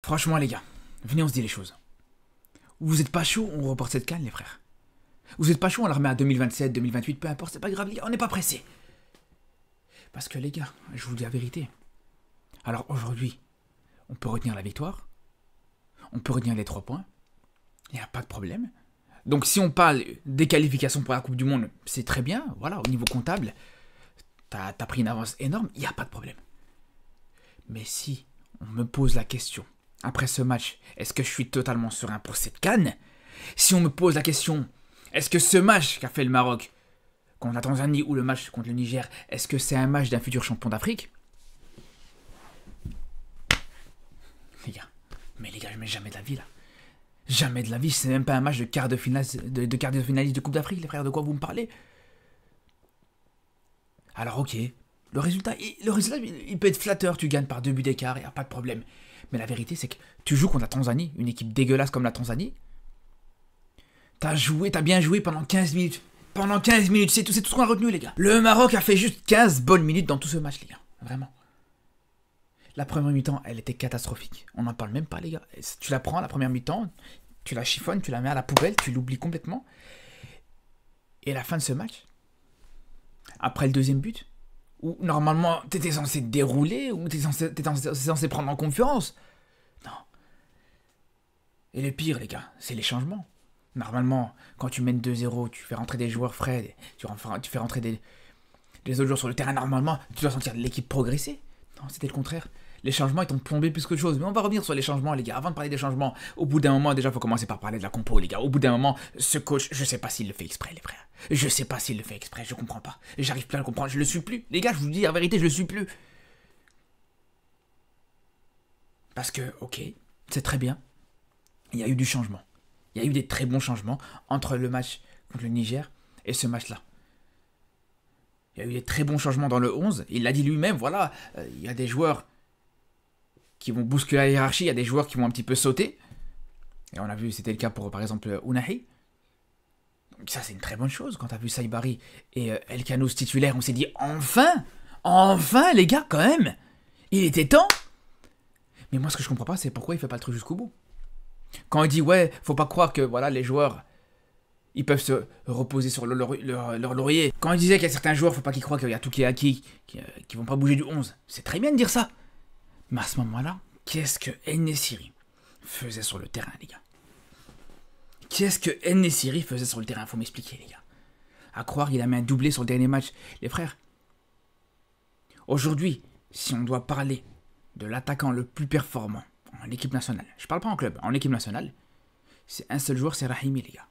Franchement, les gars, venez, on se dit les choses. Vous êtes pas chaud, on reporte cette CAN, les frères. Vous êtes pas chaud, on la remet à 2027, 2028, peu importe, c'est pas grave, les gars, on n'est pas pressés. Parce que, les gars, je vous dis la vérité. Alors, aujourd'hui, on peut retenir la victoire. On peut retenir les 3 points. Il n'y a pas de problème. Donc, si on parle des qualifications pour la Coupe du Monde, c'est très bien. Voilà, au niveau comptable, t'as pris une avance énorme, il n'y a pas de problème. Mais si on me pose la question, après ce match, est-ce que je suis totalement serein pour cette CAN? Si on me pose la question, est-ce que ce match qu'a fait le Maroc contre la Tanzanie ou le match contre le Niger, est-ce que c'est un match d'un futur champion d'Afrique? Les gars, je mets jamais de la vie là. Jamais de la vie, c'est même pas un match de quart de finaliste de Coupe d'Afrique, les frères, de quoi vous me parlez? Alors ok, le résultat, il peut être flatteur, tu gagnes par 2 buts d'écart, il n'y a pas de problème. Mais la vérité, c'est que tu joues contre la Tanzanie, une équipe dégueulasse comme la Tanzanie. T'as bien joué pendant 15 minutes. Pendant 15 minutes, c'est tout ce qu'on a retenu, les gars. Le Maroc a fait juste 15 bonnes minutes dans tout ce match, les gars. Vraiment. La première mi-temps, elle était catastrophique. On n'en parle même pas, les gars. Tu la prends, la première mi-temps, tu la chiffonnes, tu la mets à la poubelle, tu l'oublies complètement. Et à la fin de ce match, après le deuxième but, où normalement t'étais censé dérouler, ou t'étais censé prendre en confiance. Non. Et le pire, les gars, c'est les changements. Normalement, quand tu mènes 2-0, tu fais rentrer des joueurs frais, tu fais rentrer des autres joueurs sur le terrain, normalement, tu dois sentir l'équipe progresser. Non, c'était le contraire. Les changements, ils t'ont plombé plus que de choses. Mais on va revenir sur les changements, les gars. Avant de parler des changements, au bout d'un moment, déjà, il faut commencer par parler de la compo, les gars. Au bout d'un moment, ce coach, je sais pas s'il le fait exprès, les frères. Je sais pas s'il le fait exprès, je comprends pas. J'arrive plus à le comprendre, je le suis plus. Les gars, je vous dis la vérité, je le suis plus. Parce que, ok, c'est très bien. Il y a eu du changement. Il y a eu des très bons changements entre le match contre le Niger et ce match-là. Il y a eu des très bons changements dans le 11. Il l'a dit lui-même, voilà, il y a des joueurs qui vont bousculer la hiérarchie, il y a des joueurs qui vont un petit peu sauter. Et on a vu, c'était le cas pour, par exemple, Ounahi. Donc ça, c'est une très bonne chose. Quand tu as vu Saibari et El Khanous titulaire, on s'est dit, enfin, les gars, quand même, il était temps. Mais moi, ce que je comprends pas, c'est pourquoi il fait pas le truc jusqu'au bout. Quand il dit, ouais, faut pas croire que voilà, les joueurs, ils peuvent se reposer sur leur laurier. Quand il disait qu'il y a certains joueurs, faut pas qu'ils croient qu'il y a tout qui est acquis, qui vont pas bouger du 11. C'est très bien de dire ça. Mais à ce moment-là, qu'est-ce que En-Nesyri faisait sur le terrain, les gars? Qu'est-ce que En-Nesyri faisait sur le terrain? Faut m'expliquer, les gars. À croire qu'il a mis un doublé sur le dernier match. Les frères, aujourd'hui, si on doit parler de l'attaquant le plus performant en équipe nationale, je parle pas en club, en équipe nationale, c'est un seul joueur, c'est Rahimi, les gars.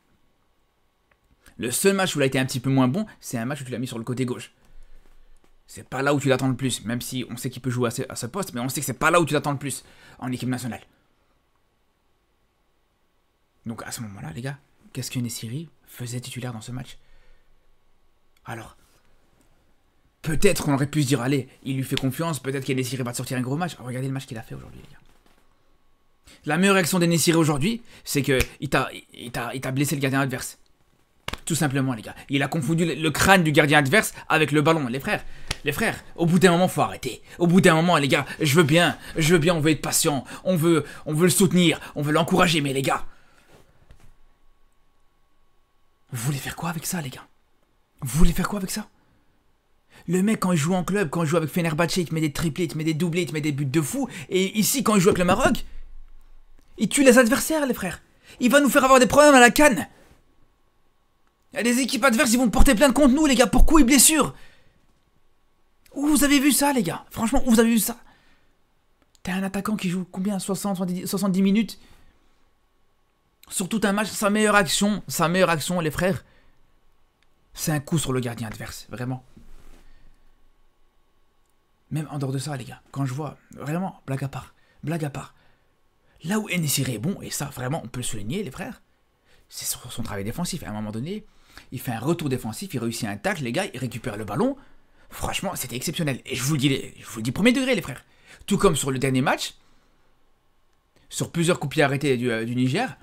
Le seul match où il a été un petit peu moins bon, c'est un match où tu l'as mis sur le côté gauche. C'est pas là où tu l'attends le plus, même si on sait qu'il peut jouer à ce poste, mais on sait que c'est pas là où tu l'attends le plus en équipe nationale. Donc à ce moment-là, les gars, qu'est-ce que En-Nesyri faisait titulaire dans ce match? Alors, peut-être qu'on aurait pu se dire, allez, il lui fait confiance, peut-être qu'En-Nesyri va te sortir un gros match. Regardez le match qu'il a fait aujourd'hui, les gars. La meilleure réaction d'En-Nesyri aujourd'hui, c'est qu'il t'a blessé le gardien adverse. Tout simplement, les gars. Il a confondu le crâne du gardien adverse avec le ballon. Les frères, au bout d'un moment, faut arrêter. Au bout d'un moment, les gars, je veux bien, on veut être patient, on veut le soutenir, on veut l'encourager, mais les gars, vous voulez faire quoi avec ça, les gars? Vous voulez faire quoi avec ça? Le mec, quand il joue en club, quand il joue avec Fenerbahçe, il te met des triplés, il te met des doublés, il te met des buts de fou, et ici, quand il joue avec le Maroc, il tue les adversaires, les frères. Il va nous faire avoir des problèmes à la CAN. Il y a des équipes adverses, ils vont porter plainte contre nous, les gars. Pourquoi ils blessures? Où vous avez vu ça, les gars? Franchement, où vous avez vu ça? T'as un attaquant qui joue combien? 70 minutes sur tout un match. Sa meilleure action, les frères, c'est un coup sur le gardien adverse. Vraiment. Même en dehors de ça, les gars, quand je vois, vraiment, blague à part, là où En-Nesyri est bon, et ça, vraiment, on peut le souligner, les frères, c'est sur son travail défensif. À un moment donné, il fait un retour défensif, il réussit un tacle, les gars, il récupère le ballon. Franchement, c'était exceptionnel. Et je vous le dis premier degré, les frères. Tout comme sur le dernier match, sur plusieurs coups de pied arrêtés du Niger,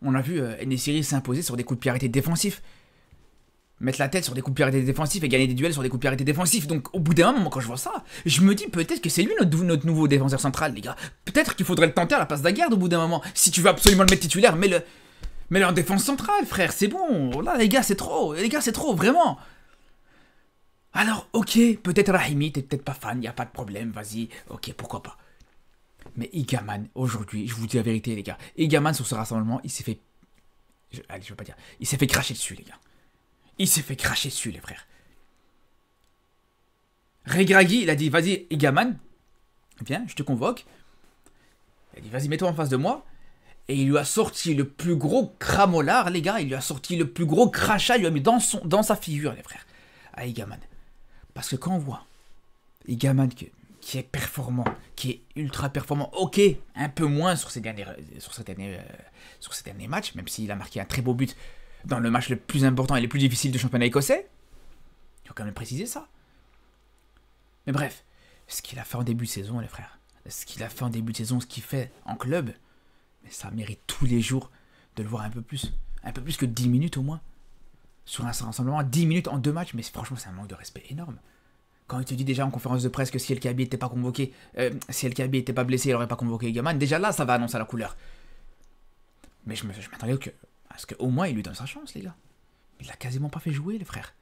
on a vu En-Nesyri s'imposer sur des coups de pied arrêtés défensifs. mettre la tête sur des coups de pied arrêtés défensifs et gagner des duels sur des coups de pied arrêtés défensifs. Donc au bout d'un moment, quand je vois ça, je me dis peut-être que c'est lui notre nouveau défenseur central, les gars. Peut-être qu'il faudrait le tenter à la place d'Aguerd au bout d'un moment. Si tu veux absolument le mettre titulaire, mets-le en défense centrale, frère, c'est bon. Là, les gars, c'est trop. Les gars, c'est trop, vraiment. Alors, ok, peut-être Rahimi, t'es peut-être pas fan, y a pas de problème, vas-y. Ok, pourquoi pas. Mais Igaman, aujourd'hui, je vous dis la vérité, les gars. Igaman, sur ce rassemblement, il s'est fait... Allez, je veux pas dire. Il s'est fait cracher dessus, les gars. Il s'est fait cracher dessus, les frères. Regragui, il a dit, vas-y, Igaman, viens, je te convoque. Il a dit, vas-y, mets-toi en face de moi. Et il lui a sorti le plus gros cramolard, les gars. Il lui a sorti le plus gros crachat, il lui a mis dans sa figure, les frères. À Igaman. Parce que quand on voit Igaman qui est performant, qui est ultra performant, ok, un peu moins sur ces derniers matchs, même s'il a marqué un très beau but dans le match le plus important et le plus difficile du championnat écossais. Il faut quand même préciser ça. Mais bref, ce qu'il a fait en début de saison, les frères, ce qu'il a fait en début de saison, ce qu'il fait en club, mais ça mérite tous les jours de le voir un peu plus que 10 minutes au moins. Sur un rassemblement, 10 minutes en 2 matchs, mais franchement, c'est un manque de respect énorme. Quand il te dit déjà en conférence de presse que si El Kaabi n'était pas convoqué, si El Kaabi n'était pas blessé, il n'aurait pas convoqué Igaman, déjà là, ça va annoncer la couleur. Mais je m'attendais à ce qu'au moins il lui donne sa chance, les gars. Il l'a quasiment pas fait jouer, les frères.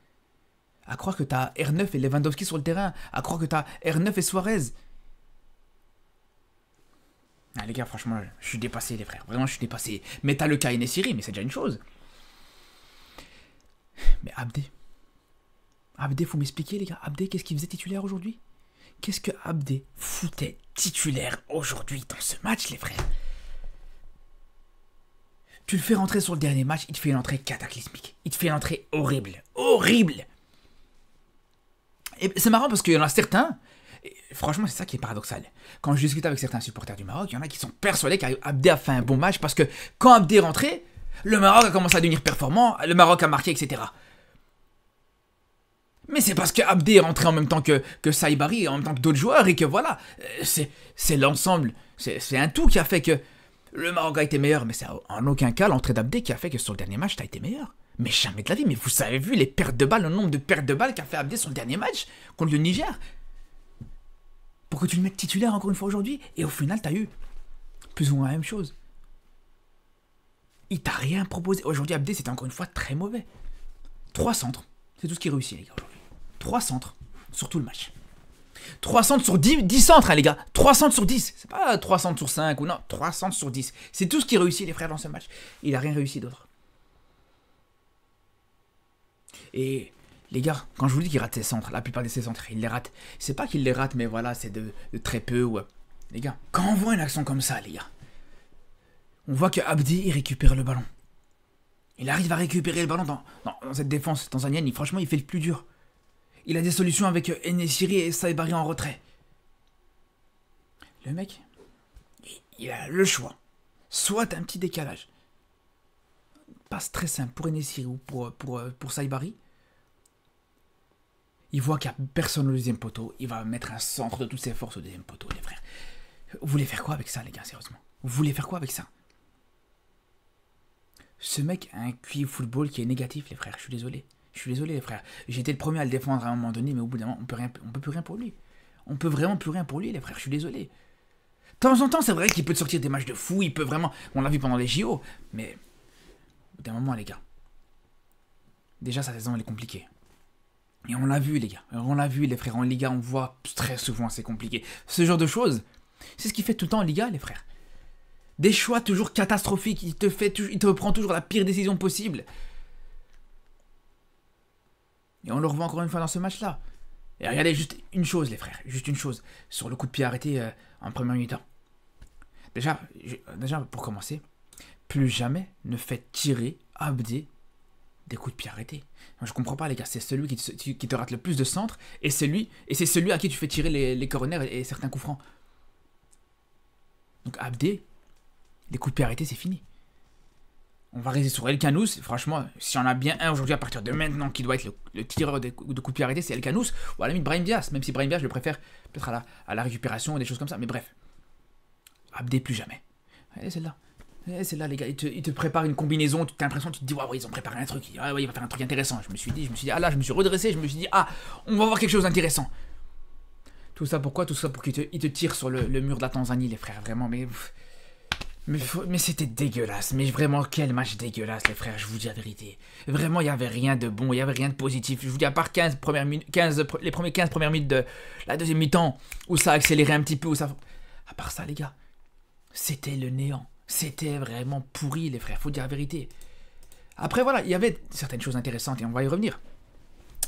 À croire que t'as R9 et Lewandowski sur le terrain, à croire que t'as R9 et Suarez. Ah, les gars, franchement, je suis dépassé, les frères. Vraiment, je suis dépassé. Mais t'as le cas Enesiri, mais c'est déjà une chose. Mais Abdé, faut m'expliquer, les gars. Abdé, qu'est-ce qu'il faisait titulaire aujourd'hui? Qu'est-ce que Abdé foutait titulaire aujourd'hui dans ce match, les frères? Tu le fais rentrer sur le dernier match, il te fait une entrée cataclysmique. Il te fait une entrée horrible. Horrible! Et c'est marrant parce qu'il y en a certains, et franchement c'est ça qui est paradoxal. Quand je discute avec certains supporters du Maroc, il y en a qui sont persuadés qu'Abdé a fait un bon match parce que quand Abdé est rentré, le Maroc a commencé à devenir performant, le Maroc a marqué, etc. Mais c'est parce qu'Abdé est rentré en même temps que Saibari, en même temps que d'autres joueurs, et que voilà, c'est l'ensemble, c'est un tout qui a fait que le Maroc a été meilleur, mais c'est en aucun cas l'entrée d'Abdé qui a fait que sur le dernier match, t'as été meilleur. Mais jamais de la vie, mais vous avez vu les pertes de balles, le nombre de pertes de balles qu'a fait Abdé sur le dernier match contre le Niger. Pour que tu le mettes titulaire encore une fois aujourd'hui, et au final, t'as eu plus ou moins la même chose. Il t'a rien proposé. Aujourd'hui, Abdé, c'était encore une fois très mauvais. 3 centres, c'est tout ce qui réussit, les gars, aujourd'hui. 3 centres sur tout le match. 3 centres sur 10 centres, hein, les gars. 3 centres sur 10. C'est pas 3 centres sur 5 ou non. 3 centres sur 10. C'est tout ce qui réussit, les frères, dans ce match. Il a rien réussi d'autre. Et les gars, quand je vous dis qu'il rate ses centres, la plupart de ses centres, il les rate. C'est pas qu'il les rate, mais voilà, c'est de très peu. Ouais. Les gars, quand on voit une action comme ça, les gars, on voit que Abdé, il récupère le ballon. Il arrive à récupérer le ballon dans cette défense tanzanienne. Franchement, il fait le plus dur. Il a des solutions avec Enesiri et Saibari en retrait. Le mec, il a le choix. Soit un petit décalage. Passe très simple pour Enesiri ou pour Saibari. Il voit qu'il n'y a personne au deuxième poteau. Il va mettre un centre de toutes ses forces au deuxième poteau, les frères. Vous voulez faire quoi avec ça, les gars, sérieusement? Vous voulez faire quoi avec ça? Ce mec a un QI football qui est négatif, les frères. Je suis désolé. Je suis désolé, les frères. J'ai été le premier à le défendre à un moment donné, mais au bout d'un moment, on peut plus rien pour lui. On peut vraiment plus rien pour lui, les frères. Je suis désolé. De temps en temps, c'est vrai qu'il peut te sortir des matchs de fou. Il peut vraiment... On l'a vu pendant les JO. Mais au bout d'un moment, les gars. Déjà, sa saison, elle est compliquée. Et on l'a vu, les gars. On l'a vu, les frères. En Liga, on voit très souvent, c'est compliqué. Ce genre de choses, c'est ce qu'il fait tout le temps en Liga, les frères. Des choix toujours catastrophiques. Il te prend toujours la pire décision possible. Et on le revoit encore une fois dans ce match-là. Et regardez, juste une chose, les frères. Juste une chose. Sur le coup de pied arrêté en première mi-temps. Déjà, pour commencer, plus jamais ne faites tirer Abdé des coups de pied arrêtés. Moi, je comprends pas, les gars. C'est celui qui te rate le plus de centres. Et c'est celui à qui tu fais tirer les corners et certains coups francs. Donc Abdé, les coups de pied arrêtés, c'est fini. On va rester sur El Kanous. Franchement, si on a bien un aujourd'hui à partir de maintenant qui doit être le tireur de coups de pied arrêtés, c'est El Kanous. Ou à la limite Brahim Diaz. Même si Brahim Diaz, je le préfère peut-être à la récupération ou des choses comme ça. Mais bref. Abdé, plus jamais. Allez, celle-là. C'est là, les gars, ils te préparent une combinaison, tu as l'impression, tu te dis, waouh, ils ont préparé un truc, ah, ouais, il va faire un truc intéressant. Je me suis dit, ah là, je me suis redressé, je me suis dit, ah, on va voir quelque chose d'intéressant. Tout ça pourquoi? Tout ça pour qu'ils te tirent sur le mur de la Tanzanie, les frères, vraiment, mais c'était dégueulasse, mais vraiment, quel match dégueulasse, les frères, je vous dis la vérité. Vraiment, il n'y avait rien de bon, il n'y avait rien de positif. Je vous dis, à part les premiers 15 premières minutes de la deuxième mi-temps, où ça a accéléré un petit peu, où ça... À part ça, les gars, c'était le néant. C'était vraiment pourri, les frères, faut dire la vérité. Après, voilà, il y avait certaines choses intéressantes et on va y revenir.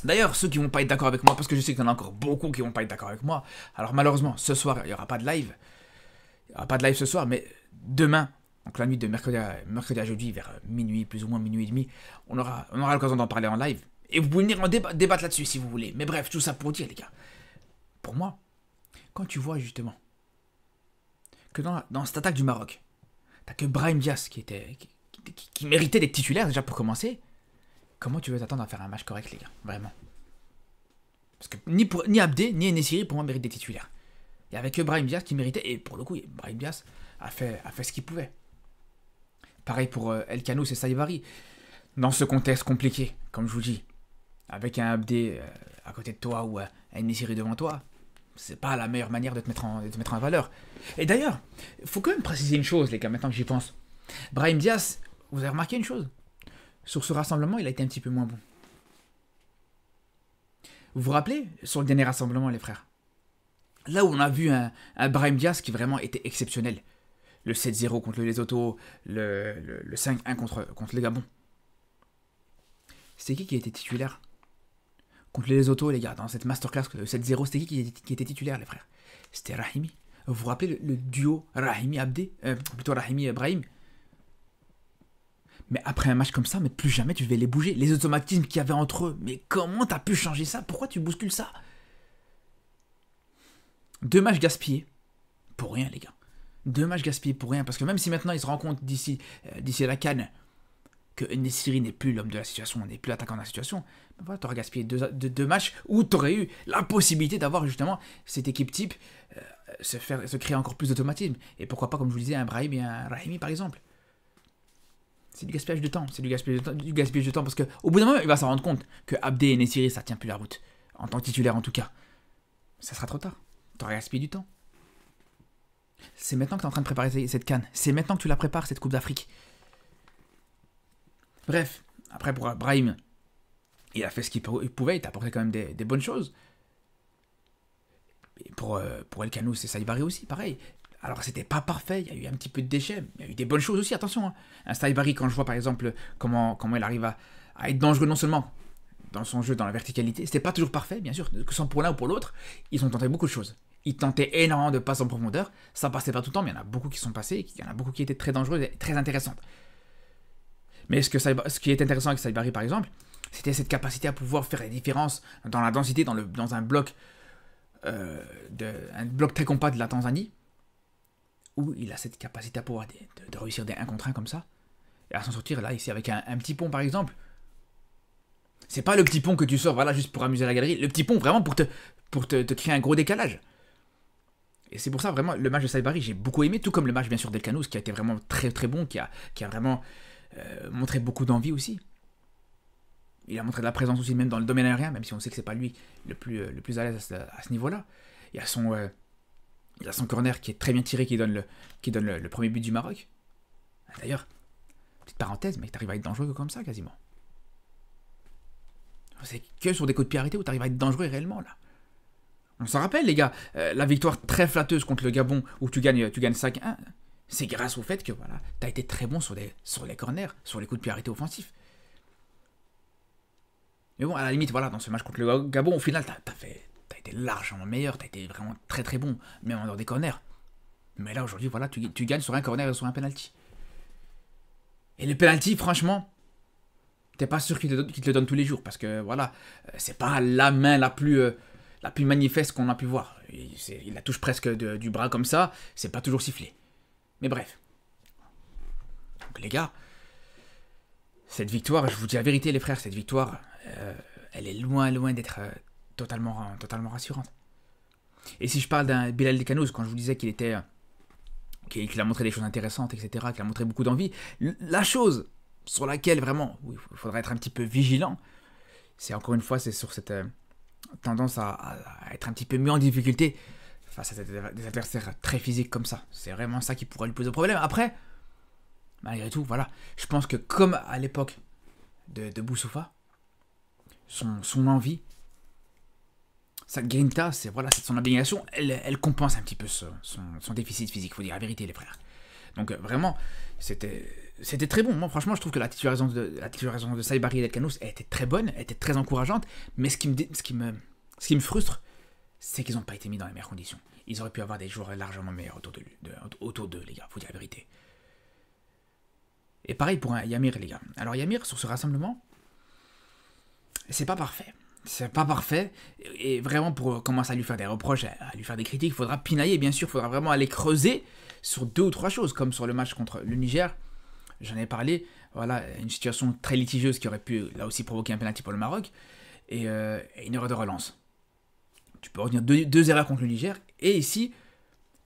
D'ailleurs, ceux qui vont pas être d'accord avec moi, parce que je sais qu'il y en a encore beaucoup qui vont pas être d'accord avec moi, alors malheureusement, ce soir, il n'y aura pas de live. Il n'y aura pas de live ce soir, mais demain, donc la nuit de mercredi à jeudi, vers minuit, plus ou moins minuit et demi, on aura l'occasion d'en parler en live. Et vous pouvez venir en débattre là-dessus si vous voulez. Mais bref, tout ça pour dire, les gars. Pour moi, quand tu vois justement que dans cette attaque du Maroc, t'as que Brahim Diaz qui méritait d'être titulaire déjà pour commencer. Comment tu veux t'attendre à faire un match correct, les gars? Vraiment. Parce que ni Abdé, ni Enesiri, pour moi, méritent des titulaires. Il n'y avait que Brahim Diaz qui méritait. Et pour le coup, Brahim Diaz a fait ce qu'il pouvait. Pareil pour El Khanous et Saïbari. Dans ce contexte compliqué, comme je vous dis, avec un Abdé à côté de toi ou un Enesiri devant toi, c'est pas la meilleure manière de te mettre en valeur. Et d'ailleurs, il faut quand même préciser une chose, les gars, maintenant que j'y pense. Brahim Diaz, vous avez remarqué une chose? Sur ce rassemblement, il a été un petit peu moins bon. Vous vous rappelez, sur le dernier rassemblement, les frères? Là où on a vu un Brahim Diaz qui vraiment était exceptionnel. Le 7-0 contre le Lesotho, le 5-1 contre le Gabon. C'était qui était titulaire? Contre les Lesotho, les gars, dans cette masterclass, le 7-0, c'était qui était titulaire, les frères? C'était Rahimi. Vous vous rappelez le duo Rahimi-Abdé plutôt Rahimi-Brahim. Mais après un match comme ça, mais plus jamais tu devais les bouger. Les automatismes qu'il y avait entre eux, mais comment t'as pu changer ça? Pourquoi tu bouscules ça? 2 matchs gaspillés. Pour rien, les gars. 2 matchs gaspillés pour rien. Parce que même si maintenant ils se rendent compte d'ici la CAN que Nesiri n'est plus l'homme de la situation, n'est plus l'attaquant de la situation, ben voilà, t'aurais gaspillé 2 matchs où t'aurais eu la possibilité d'avoir justement cette équipe type se créer encore plus d'automatisme. Et pourquoi pas, comme je vous disais, un Brahim et un Rahimi par exemple. C'est du gaspillage de temps, parce qu'au bout d'un moment, il va s'en rendre compte que Abdé et Nesiri, ça tient plus la route. En tant que titulaire, en tout cas. Ça sera trop tard. T'auras gaspillé du temps. C'est maintenant que tu es en train de préparer cette CAN. C'est maintenant que tu la prépares, cette Coupe d'Afrique. Bref, après pour Brahim, il a fait ce qu'il pouvait, il t'a apporté quand même des bonnes choses. Et pour El Khanous et Saïbari aussi, pareil. Alors c'était pas parfait, il y a eu un petit peu de déchets, mais il y a eu des bonnes choses aussi, attention. Hein. Un Saïbari, quand je vois par exemple comment il arrive à être dangereux non seulement dans son jeu, dans la verticalité, c'était pas toujours parfait, bien sûr, que ce soit pour l'un ou pour l'autre, ils ont tenté beaucoup de choses. Ils tentaient énormément de passes en profondeur, ça passait pas tout le temps, mais il y en a beaucoup qui sont passés, il y en a beaucoup qui étaient très dangereuses et très intéressantes. Mais ce qui est intéressant avec Saïbari par exemple, c'était cette capacité à pouvoir faire la différence dans la densité, dans un bloc très compact de la Tanzanie, où il a cette capacité à pouvoir de réussir des 1 contre 1 comme ça, et à s'en sortir là, ici, avec un petit pont par exemple. C'est pas le petit pont que tu sors, voilà, juste pour amuser la galerie, le petit pont vraiment pour te créer un gros décalage. Et c'est pour ça, vraiment, le match de Saïbari, j'ai beaucoup aimé, tout comme le match, bien sûr, d'El Khanous, qui a été vraiment très très bon, qui a vraiment montré beaucoup d'envie aussi. Il a montré de la présence aussi, même dans le domaine aérien, même si on sait que c'est pas lui le plus à l'aise à ce niveau-là. Il a son corner qui est très bien tiré, qui donne le premier but du Maroc. D'ailleurs, petite parenthèse, mais t'arrives à être dangereux comme ça, quasiment. C'est que sur des coups de pied arrêtés où t'arrives à être dangereux réellement, là. On s'en rappelle, les gars, la victoire très flatteuse contre le Gabon, où tu gagnes 5-1, c'est grâce au fait que, voilà, t'as été très bon sur les corners, sur les coups de pied arrêtés offensifs. Mais bon, à la limite, voilà, dans ce match contre le Gabon, au final, t'as été largement meilleur, t'as été vraiment très très bon, même en dehors des corners. Mais là, aujourd'hui, voilà, tu gagnes sur un corner et sur un penalty. Et le penalty, franchement, t'es pas sûr qu'il te le donne tous les jours, parce que, voilà, c'est pas la main la plus manifeste qu'on a pu voir. Il la touche presque du bras comme ça, c'est pas toujours sifflé. Mais bref. Donc les gars, cette victoire, je vous dis la vérité les frères, cette victoire, elle est loin d'être totalement rassurante. Et si je parle d'un Bilal El Khanous, quand je vous disais qu'il était qu'il a montré des choses intéressantes, etc., qu'il a montré beaucoup d'envie. La chose sur laquelle vraiment il faudra être un petit peu vigilant, c'est encore une fois, c'est sur cette tendance à être un petit peu mis en difficulté face à des adversaires très physiques comme ça. C'est vraiment ça qui pourrait lui poser problème. Après, malgré tout, voilà, je pense que comme à l'époque de Boussoufa, son envie, cette grinta, c'est son abnégation, elle compense un petit peu son déficit physique, faut dire la vérité les frères. Donc vraiment, c'était très bon. Moi franchement, je trouve que la titularisation de Saibari et Elkanous était très bonne, était très encourageante, mais ce qui me frustre, c'est qu'ils n'ont pas été mis dans les meilleures conditions. Ils auraient pu avoir des joueurs largement meilleurs autour d'eux, les gars, faut dire la vérité. Et pareil pour Yamir, les gars. Alors Yamir, sur ce rassemblement, c'est pas parfait. C'est pas parfait, et vraiment pour commencer à lui faire des reproches, à lui faire des critiques, il faudra pinailler, bien sûr, il faudra vraiment aller creuser sur 2 ou 3 choses, comme sur le match contre le Niger, j'en ai parlé, voilà, une situation très litigieuse qui aurait pu, là aussi, provoquer un penalty pour le Maroc, et une erreur de relance. Tu peux retenir 2 erreurs contre le Niger, et ici,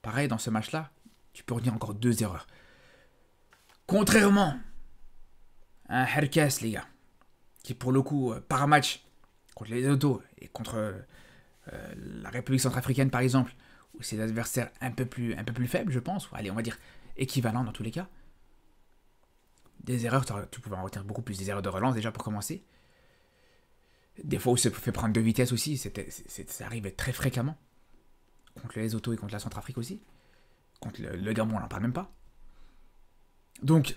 pareil, dans ce match-là, tu peux retenir encore 2 erreurs. Contrairement à un Herkes, les gars, qui pour le coup, par match, contre les Lesotho et contre la République centrafricaine par exemple, où c'est des adversaires un peu plus faibles, je pense, allez, on va dire équivalents dans tous les cas. Des erreurs, tu pouvais en retenir beaucoup plus, des erreurs de relance déjà pour commencer. Des fois où se fait prendre de vitesse aussi, ça arrivait très fréquemment. Contre les Lesotho et contre la Centrafrique aussi. Contre le Gabon, on n'en parle même pas. Donc,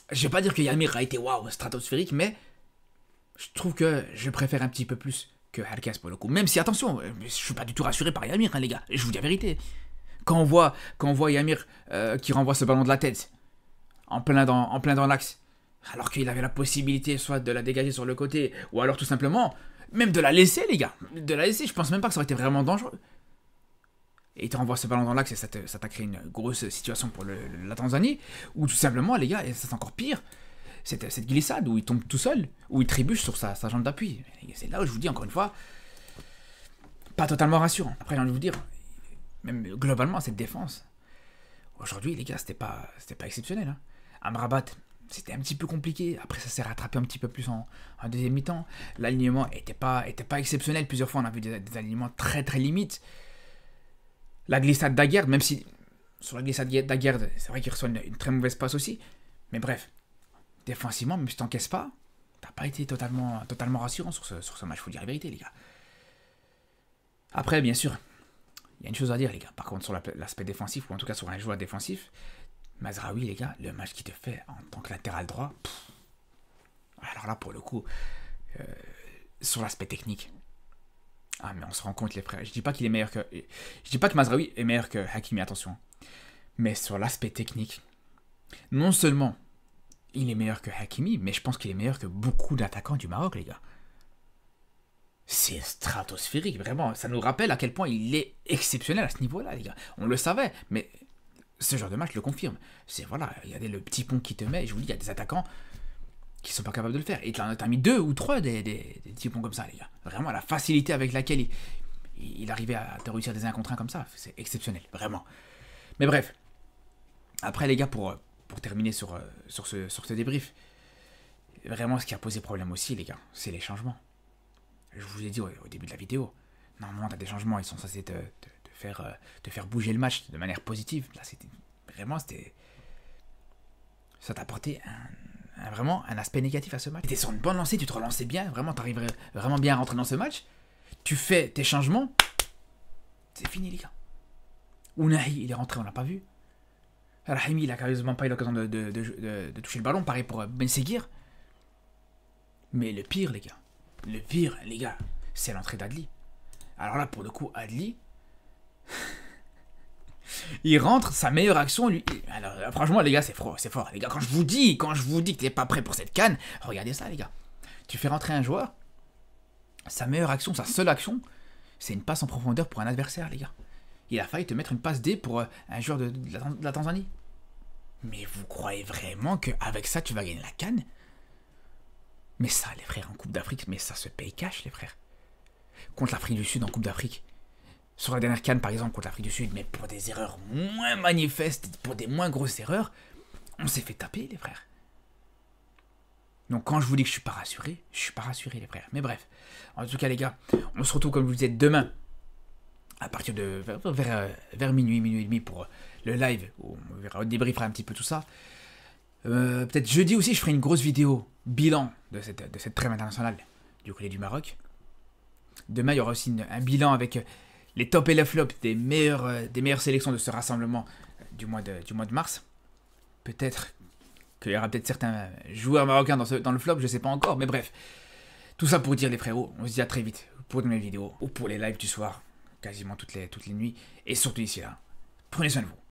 je vais pas dire que Yamir a été waouh, stratosphérique, mais je trouve que je préfère un petit peu plus que Herkes pour le coup. Même si, attention, je suis pas du tout rassuré par Yamir, hein, les gars. Je vous dis la vérité. Quand on voit Yamir qui renvoie ce ballon de la tête en plein dans l'axe, alors qu'il avait la possibilité soit de la dégager sur le côté, ou alors tout simplement, même de la laisser, les gars. De la laisser, je pense même pas que ça aurait été vraiment dangereux. Et il te renvoie ce ballon dans l'axe et ça t'a créé une grosse situation pour la Tanzanie, ou tout simplement, les gars, et ça c'est encore pire, cette glissade où il tombe tout seul, où il trébuche sur sa jambe d'appui. C'est là où je vous dis encore une fois, pas totalement rassurant. Après, j'ai envie de vous dire, même globalement, cette défense, aujourd'hui, les gars, c'était pas exceptionnel. Hein. Amrabat, c'était un petit peu compliqué. Après, ça s'est rattrapé un petit peu plus en deuxième mi-temps. L'alignement était pas exceptionnel. Plusieurs fois, on a vu des alignements très très limites. La glissade d'Aguerd, même si sur la glissade d'Aguerd, c'est vrai qu'il reçoit une très mauvaise passe aussi. Mais bref, défensivement, même si tu n'encaisses pas, t'as pas été totalement rassurant sur ce match, faut dire la vérité, les gars. Après, bien sûr, il y a une chose à dire, les gars. Par contre, sur l'aspect défensif, ou en tout cas sur un joueur défensif, Mazraoui, les gars, le match qu'il te fait en tant que latéral droit, alors là, pour le coup, sur l'aspect technique, ah, mais on se rend compte, les frères. Je dis pas qu'il est meilleur que. Je dis pas que Mazraoui est meilleur que Hakimi, attention. Mais sur l'aspect technique, non seulement il est meilleur que Hakimi, mais je pense qu'il est meilleur que beaucoup d'attaquants du Maroc, les gars. C'est stratosphérique, vraiment. Ça nous rappelle à quel point il est exceptionnel à ce niveau-là, les gars. On le savait, mais ce genre de match le confirme. C'est voilà, regardez le petit pont qui te met. Et je vous dis, il y a des attaquants qui sont pas capables de le faire. Et t'as mis 2 ou 3 des petits ponts comme ça, les gars. Vraiment, la facilité avec laquelle il arrivait à te réussir des 1 contre 1 comme ça, c'est exceptionnel, vraiment. Mais bref, après, les gars, pour terminer sur ce débrief, vraiment, ce qui a posé problème aussi, les gars, c'est les changements. Je vous ai dit au début de la vidéo, normalement, t'as des changements, ils sont censés te faire bouger le match de manière positive. Là, ça t'a apporté vraiment un aspect négatif à ce match. Tu étais sur une bonne lancée, tu te relançais bien, vraiment, t'arriverais vraiment bien à rentrer dans ce match. Tu fais tes changements, c'est fini, les gars. Ounahi, il est rentré, on l'a pas vu. Rahimi, il a quasiment pas eu l'occasion de toucher le ballon, pareil pour Ben Seguir. Mais le pire, les gars, c'est l'entrée d'Adli. Alors là, pour le coup, Adli, il rentre, sa meilleure action, lui. Alors, franchement, les gars, c'est fort. Les gars, quand je vous dis que t'es pas prêt pour cette canne, regardez ça, les gars. Tu fais rentrer un joueur, sa meilleure action, sa seule action, c'est une passe en profondeur pour un adversaire, les gars. Il a failli te mettre une passe D pour un joueur de la Tanzanie. Mais vous croyez vraiment qu'avec ça, tu vas gagner la canne? Mais ça, les frères, en Coupe d'Afrique, mais ça se paye cash, les frères. Contre l'Afrique du Sud en Coupe d'Afrique, sur la dernière CAN par exemple contre l'Afrique du Sud, mais pour des erreurs moins manifestes, pour des moins grosses erreurs, on s'est fait taper les frères. Donc quand je vous dis que je suis pas rassuré les frères. Mais bref, en tout cas les gars, on se retrouve comme je vous disais demain, à partir de vers minuit, minuit et demi pour le live, où on débriefera un petit peu tout ça. Peut-être jeudi aussi, je ferai une grosse vidéo bilan de cette trêve internationale du côté du Maroc. Demain, il y aura aussi un bilan avec les top et les flops des meilleures sélections de ce rassemblement du mois de mars. Peut-être qu'il y aura peut-être certains joueurs marocains dans le flop, je sais pas encore, mais bref. Tout ça pour dire les frérots, on se dit à très vite pour de nouvelles vidéos ou pour les lives du soir, quasiment toutes les nuits, et surtout ici là. Prenez soin de vous.